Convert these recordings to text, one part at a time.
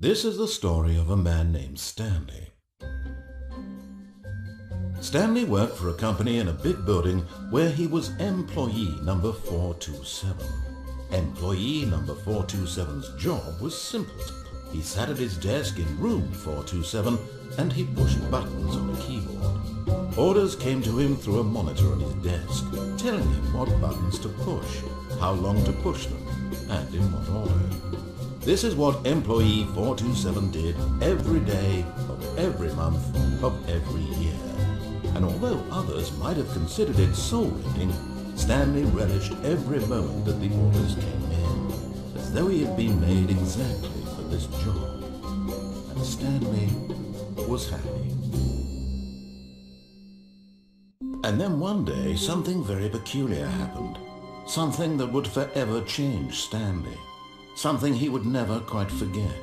This is the story of a man named Stanley. Stanley worked for a company in a big building where he was employee number 427. Employee number 427's job was simple. He sat at his desk in room 427 and he pushed buttons on a keyboard. Orders came to him through a monitor on his desk, telling him what buttons to push, how long to push them, and in what order. This is what employee 427 did every day of every month of every year. And although others might have considered it soul-rending, Stanley relished every moment that the orders came in, as though he had been made exactly for this job. And Stanley was happy. And then one day, something very peculiar happened. Something that would forever change Stanley. Something he would never quite forget.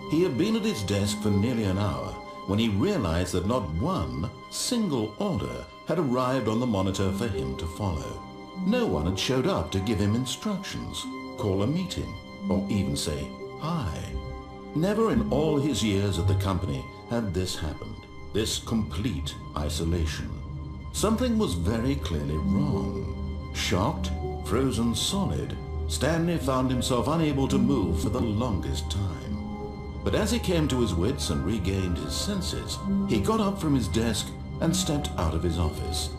He had been at his desk for nearly an hour when he realized that not one single order had arrived on the monitor for him to follow. No one had showed up to give him instructions, call a meeting, or even say hi. Never in all his years at the company had this happened, this complete isolation. Something was very clearly wrong. Shocked, frozen solid, Stanley found himself unable to move for the longest time. But as he came to his wits and regained his senses, he got up from his desk and stepped out of his office.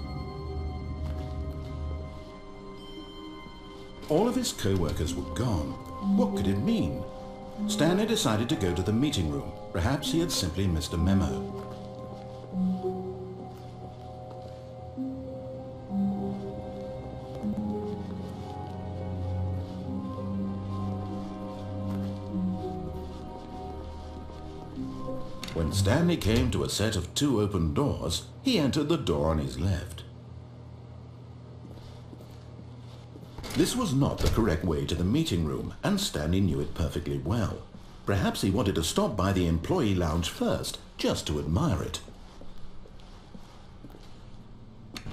All of his co-workers were gone. What could it mean? Stanley decided to go to the meeting room. Perhaps he had simply missed a memo. When Stanley came to a set of 2 open doors, he entered the door on his left. This was not the correct way to the meeting room, and Stanley knew it perfectly well. Perhaps he wanted to stop by the employee lounge first, just to admire it.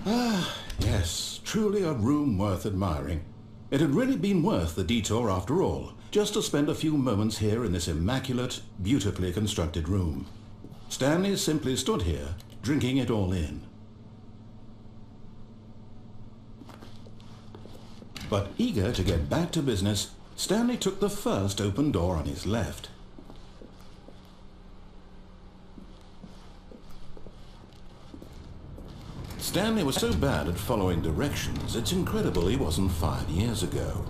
Ah, yes, truly a room worth admiring. It had really been worth the detour after all, just to spend a few moments here in this immaculate, beautifully constructed room. Stanley simply stood here, drinking it all in. But eager to get back to business, Stanley took the first open door on his left. Stanley was so bad at following directions, it's incredible he wasn't 5 years ago.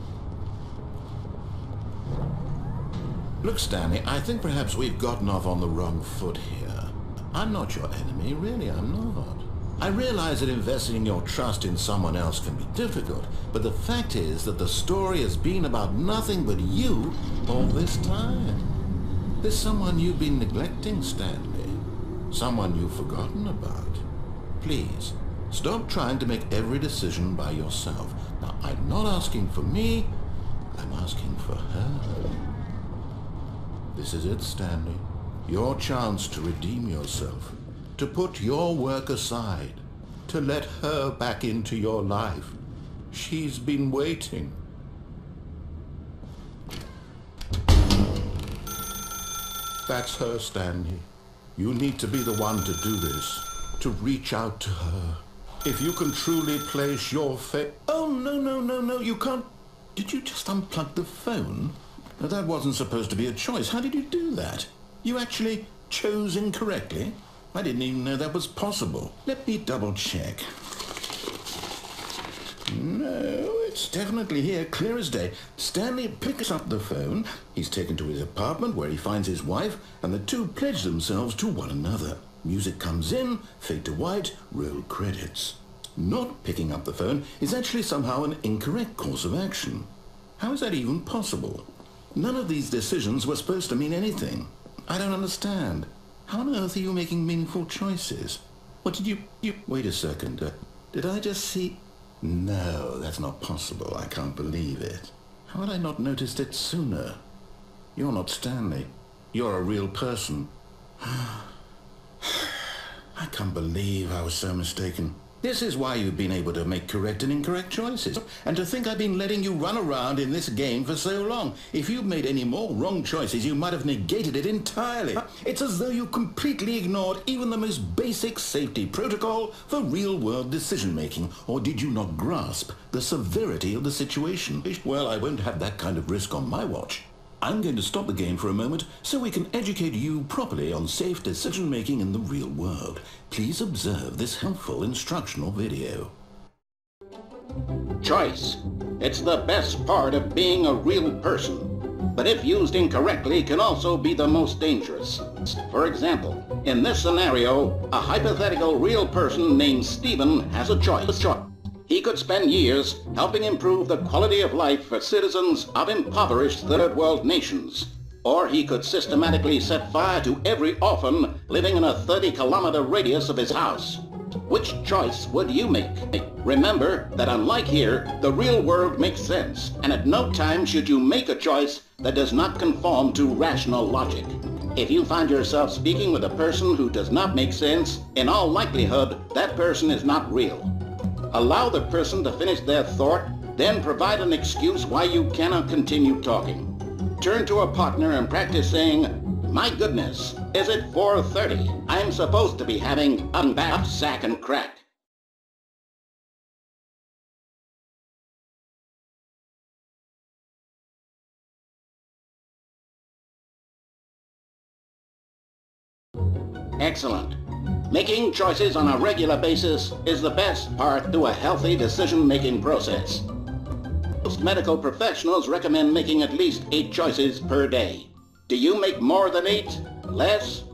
Look, Stanley, I think perhaps we've gotten off on the wrong foot here. I'm not your enemy, really, I'm not. I realize that investing your trust in someone else can be difficult, but the fact is that the story has been about nothing but you all this time. There's someone you've been neglecting, Stanley. Someone you've forgotten about. Please, stop trying to make every decision by yourself. Now, I'm not asking for me, I'm asking for her. This is it, Stanley. Your chance to redeem yourself. To put your work aside. To let her back into your life. She's been waiting. That's her, Stanley. You need to be the one to do this. To reach out to her. If you can truly place your faith... Oh, no, you can't... Did you just unplug the phone? Now, that wasn't supposed to be a choice. How did you do that? You actually chose incorrectly? I didn't even know that was possible. Let me double check. No, it's definitely here, clear as day. Stanley picks up the phone. He's taken to his apartment where he finds his wife, and the two pledge themselves to one another. Music comes in, fade to white, roll credits. Not picking up the phone is actually somehow an incorrect course of action. How is that even possible? None of these decisions were supposed to mean anything. I don't understand. How on earth are you making meaningful choices? What did you... Wait a second. Did I just see... No, that's not possible. I can't believe it. How had I not noticed it sooner? You're not Stanley. You're a real person. I can't believe I was so mistaken. This is why you've been able to make correct and incorrect choices. And to think I've been letting you run around in this game for so long. If you'd made any more wrong choices, you might have negated it entirely. It's as though you completely ignored even the most basic safety protocol for real-world decision-making. Or did you not grasp the severity of the situation? Well, I won't have that kind of risk on my watch. I'm going to stop the game for a moment so we can educate you properly on safe decision-making in the real world. Please observe this helpful instructional video. Choice. It's the best part of being a real person, but if used incorrectly can also be the most dangerous. For example, in this scenario, a hypothetical real person named Stephen has a choice. He could spend years helping improve the quality of life for citizens of impoverished third world nations. Or he could systematically set fire to every orphan living in a 30-kilometer radius of his house. Which choice would you make? Remember that unlike here, the real world makes sense, and at no time should you make a choice that does not conform to rational logic. If you find yourself speaking with a person who does not make sense, in all likelihood, that person is not real. Allow the person to finish their thought, then provide an excuse why you cannot continue talking. Turn to a partner and practice saying, "My goodness, is it 4:30? I'm supposed to be having a bath, sack and crack." Excellent. Making choices on a regular basis is the best part to a healthy decision-making process. Most medical professionals recommend making at least 8 choices per day. Do you make more than 8? Less?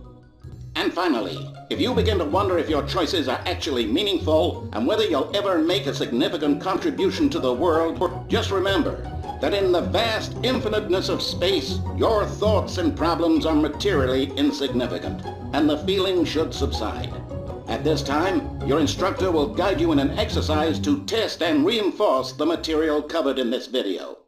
And finally, if you begin to wonder if your choices are actually meaningful and whether you'll ever make a significant contribution to the world, just remember that in the vast infiniteness of space, your thoughts and problems are materially insignificant, and the feeling should subside. At this time, your instructor will guide you in an exercise to test and reinforce the material covered in this video.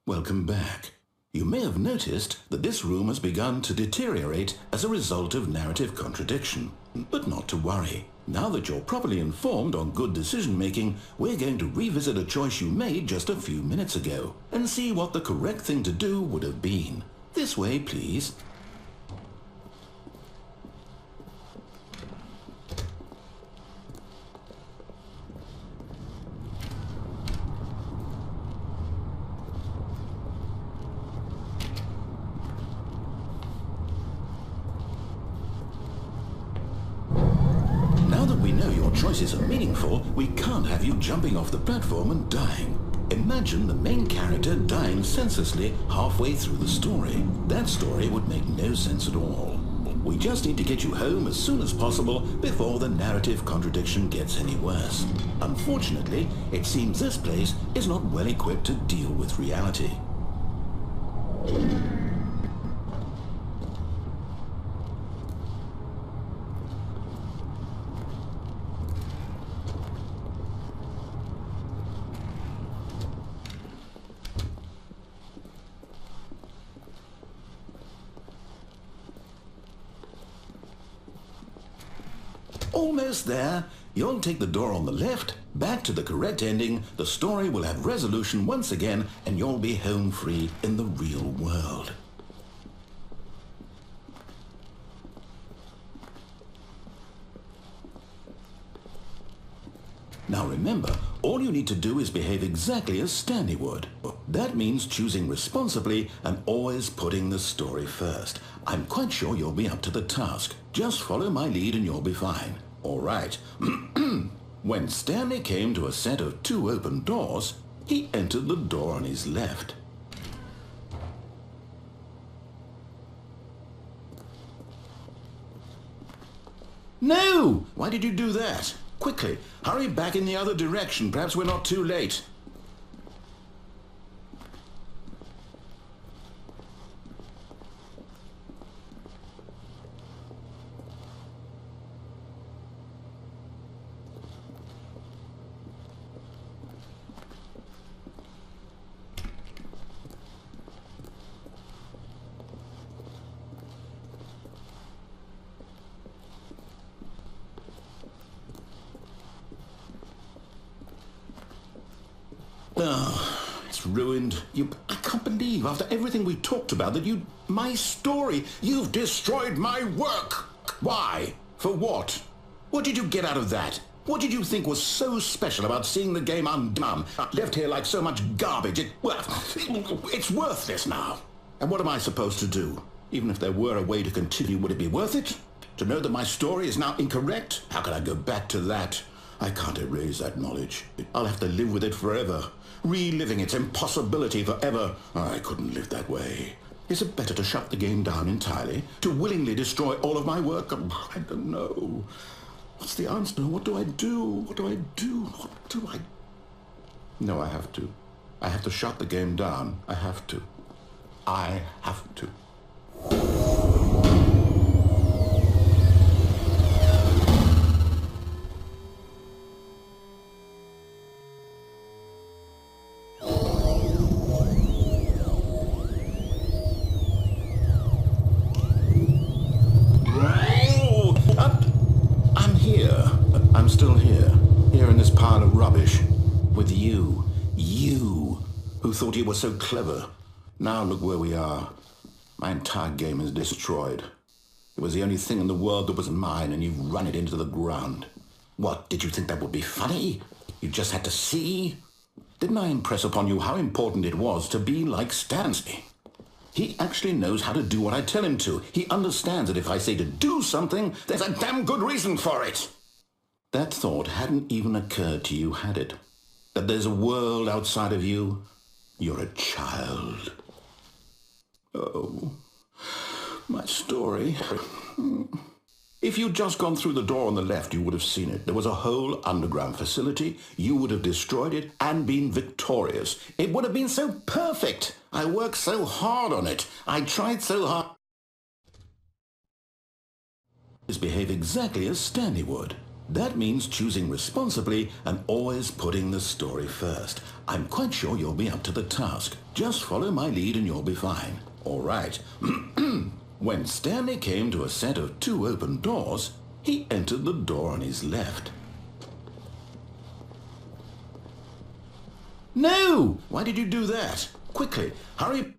Welcome back. You may have noticed that this room has begun to deteriorate as a result of narrative contradiction. But not to worry. Now that you're properly informed on good decision-making, we're going to revisit a choice you made just a few minutes ago and see what the correct thing to do would have been. This way, please. We know your choices are meaningful, we can't have you jumping off the platform and dying. Imagine the main character dying senselessly halfway through the story. That story would make no sense at all. We just need to get you home as soon as possible before the narrative contradiction gets any worse. Unfortunately, it seems this place is not well equipped to deal with reality. Almost there. You'll take the door on the left, back to the correct ending, the story will have resolution once again, and you'll be home free in the real world. Now remember, all you need to do is behave exactly as Stanley would. That means choosing responsibly and always putting the story first. I'm quite sure you'll be up to the task. Just follow my lead and you'll be fine. All right. When Stanley came to a set of 2 open doors, he entered the door on his left. No! Why did you do that? Quickly, hurry back in the other direction. Perhaps we're not too late. It's ruined. I can't believe, after everything we talked about, that my story, you've destroyed my work. Why? For what? What did you get out of that? What did you think was so special about seeing the game undone, left here like so much garbage? It's worthless now. And what am I supposed to do? Even if there were a way to continue, would it be worth it? To know that my story is now incorrect? How can I go back to that? I can't erase that knowledge. I'll have to live with it forever, reliving its impossibility forever. I couldn't live that way. Is it better to shut the game down entirely? To willingly destroy all of my work? I don't know. What's the answer? What do I do? What do I do? What do I... No, I have to. I have to shut the game down. I have to. I have to. I'm still here in this pile of rubbish, with you who thought you were so clever. Now look where we are. My entire game is destroyed. It was the only thing in the world that was mine, and you've run it into the ground. What, did you think that would be funny? You just had to see? Didn't I impress upon you how important it was to be like Stanley? He actually knows how to do what I tell him to. He understands that if I say to do something, there's a damn good reason for it. That thought hadn't even occurred to you, had it? That there's a world outside of you? You're a child. Oh, my story. If you'd just gone through the door on the left, you would have seen it. There was a whole underground facility. You would have destroyed it and been victorious. It would have been so perfect. I worked so hard on it. I tried so hard. Behave exactly as Stanley would. That means choosing responsibly and always putting the story first. I'm quite sure you'll be up to the task. Just follow my lead and you'll be fine. All right. When Stanley came to a set of 2 open doors, he entered the door on his left. No! Why did you do that? Quickly, hurry.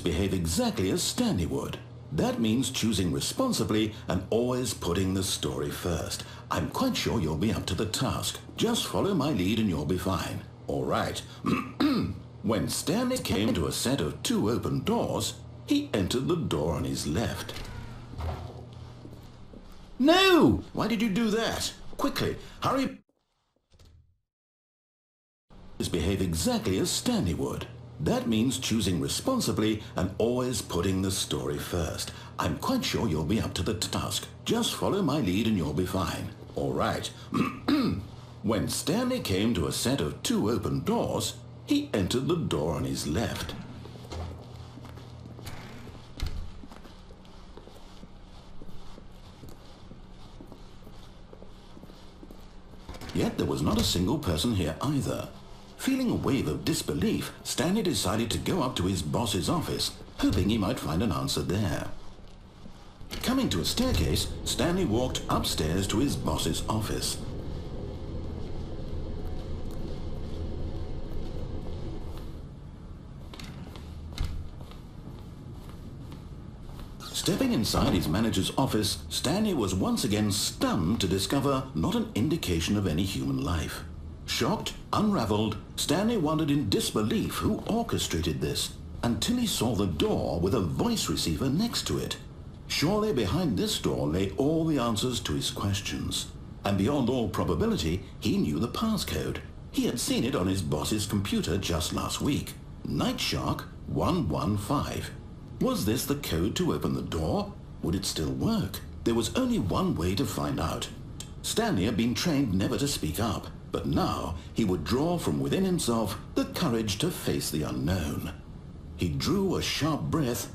Behave exactly as Stanley would. That means choosing responsibly and always putting the story first. I'm quite sure you'll be up to the task. Just follow my lead and you'll be fine. All right. When Stanley came to a set of 2 open doors, he entered the door on his left. No! Why did you do that? Quickly, hurry. Behave exactly as Stanley would. That means choosing responsibly and always putting the story first. I'm quite sure you'll be up to the task. Just follow my lead and you'll be fine. All right. When Stanley came to a set of 2 open doors, he entered the door on his left. Yet there was not a single person here either. Feeling a wave of disbelief, Stanley decided to go up to his boss's office, hoping he might find an answer there. Coming to a staircase, Stanley walked upstairs to his boss's office. Stepping inside his manager's office, Stanley was once again stunned to discover not an indication of any human life. Shocked, unraveled, Stanley wondered in disbelief who orchestrated this, until he saw the door with a voice receiver next to it. Surely behind this door lay all the answers to his questions. And beyond all probability, he knew the passcode. He had seen it on his boss's computer just last week. Nightshark 115. Was this the code to open the door? Would it still work? There was only one way to find out. Stanley had been trained never to speak up. But now he would draw from within himself the courage to face the unknown. He drew a sharp breath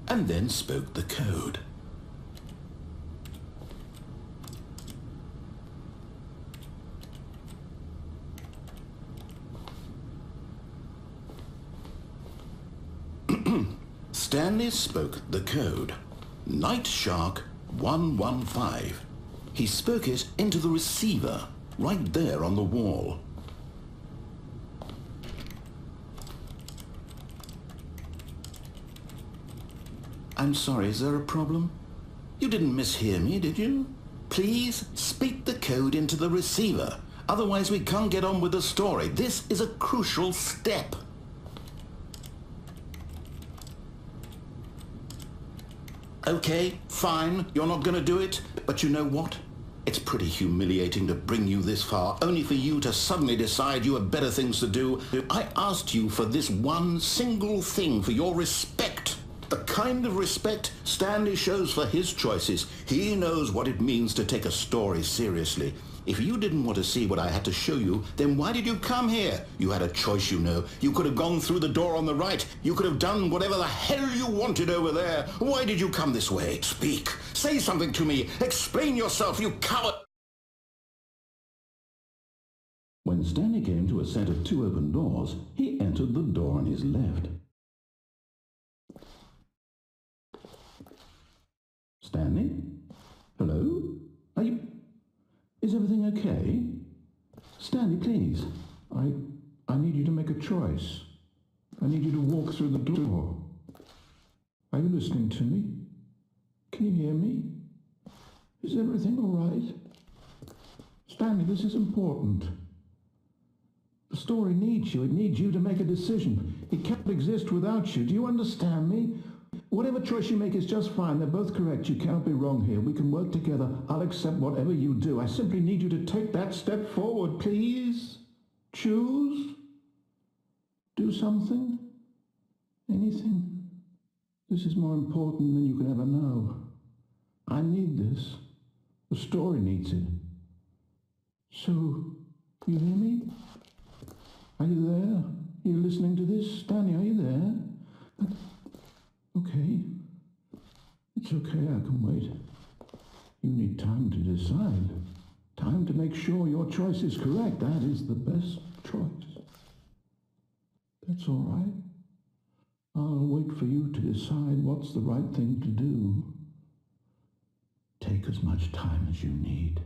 and then spoke the code. Stanley spoke the code. Nightshark 115. He spoke it into the receiver, right there on the wall. I'm sorry, is there a problem? You didn't mishear me, did you? Please speak the code into the receiver. Otherwise we can't get on with the story. This is a crucial step. Okay, fine, you're not going to do it, but you know what? It's pretty humiliating to bring you this far, only for you to suddenly decide you have better things to do. I asked you for this one single thing, for your respect. The kind of respect Stanley shows for his choices. He knows what it means to take a story seriously. If you didn't want to see what I had to show you, then why did you come here? You had a choice, you know. You could have gone through the door on the right. You could have done whatever the hell you wanted over there. Why did you come this way? Speak. Say something to me. Explain yourself, you coward. When Stanley came to a set of 2 open doors, he entered the door on his left. Stanley? Hello? Are you... Is everything okay? Stanley, please. I need you to make a choice. I need you to walk through the door. Are you listening to me? Can you hear me? Is everything all right? Stanley, this is important. The story needs you. It needs you to make a decision. It can't exist without you. Do you understand me? Whatever choice you make is just fine. They're both correct. You cannot be wrong here. We can work together. I'll accept whatever you do. I simply need you to take that step forward, please. Choose. Do something. Anything. This is more important than you can ever know. I need this. The story needs it. So, you hear me? Are you there? Are you listening to this? Stanley, are you there? Okay. It's okay, I can wait. You need time to decide. Time to make sure your choice is correct. That is the best choice. That's all right. I'll wait for you to decide what's the right thing to do. Take as much time as you need.